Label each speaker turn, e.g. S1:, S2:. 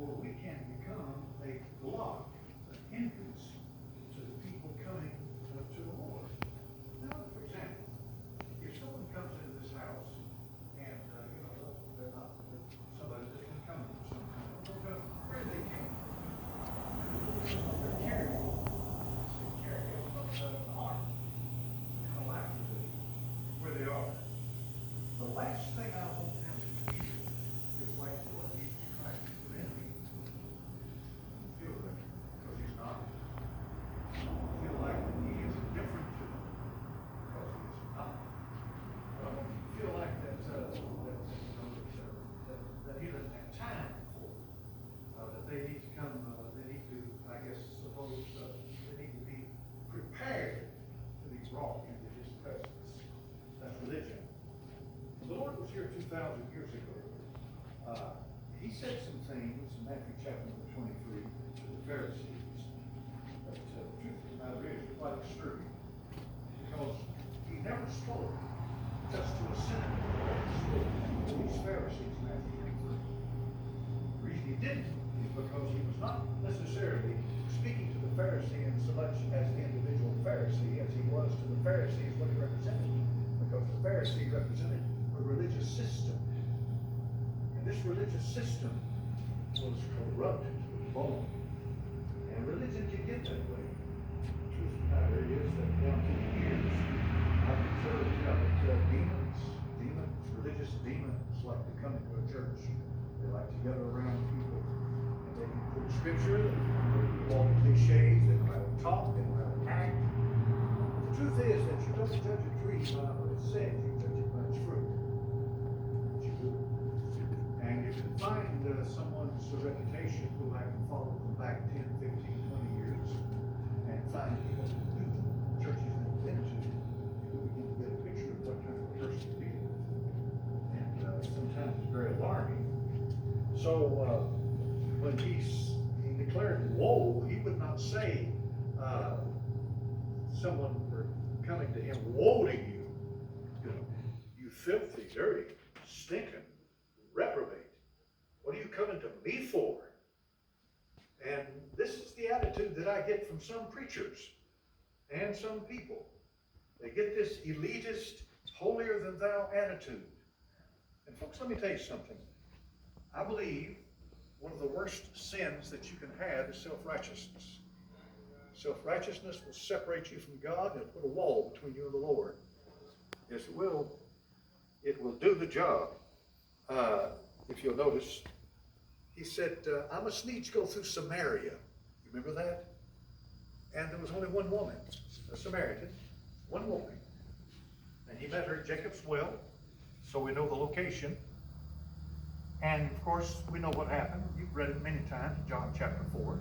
S1: or we can become a block, an hindrance to the people coming to the Lord. Now, for example, if someone comes into this house and, they're not somebody that's going to come from some kind of, where they came from. What they're carrying, they carry an arm, kind of like where they are. The last thing I want them to feel is like what he's trying to do in me. Feel it, because he's not. Feel like he is different to them, because he is not. But I want you to feel like that he doesn't have time for it. That they need to come, they need to, I guess, suppose, they need to be prepared to be brought into his presence. That's religion. When the Lord was here 2,000 years ago, he said some things in Matthew chapter 23 to the Pharisees. But the truth of the matter is quite disturbing, because he never spoke just to a sinner. He spoke to these Pharisees in Matthew 23. The reason he didn't is because he was not necessarily speaking to the Pharisee so much as the individual Pharisee as he was to the Pharisees what he represented. Because the Pharisee represented a religious system. And this religious system was corrupt to the bone. And religion can get that way. The truth of the matter is that down through the years, I've observed that demons, religious demons like to come into a church. They like to gather around people. And they can quote scripture, they can walk cliches, they know how to talk, they know how to act. The truth is that you don't judge a tree by what it says, you judge it by its fruit. What you do. And you can find someone's reputation go back and follow them back 10, 15, 20 years, and find people who do churches they've been to, you begin to get a picture of what kind of a person to be. And sometimes it's very alarming. So when he declared woe, he would not say someone were coming to him, woe to you, you filthy, dirty, stinking, reprobate. What are you coming to me for? And this is the attitude that I get from some preachers and some people. They get this elitist, holier than thou attitude. And folks, let me tell you something. I believe one of the worst sins that you can have is self-righteousness. Self-righteousness will separate you from God and put a wall between you and the Lord. Yes, it will. It will do the job. If you'll notice, he said, I must needs go through Samaria. You remember that? And there was only one woman, a Samaritan, one woman. And he met her at Jacob's well, so we know the location. And of course, we know what happened. You've read it many times, John chapter 4.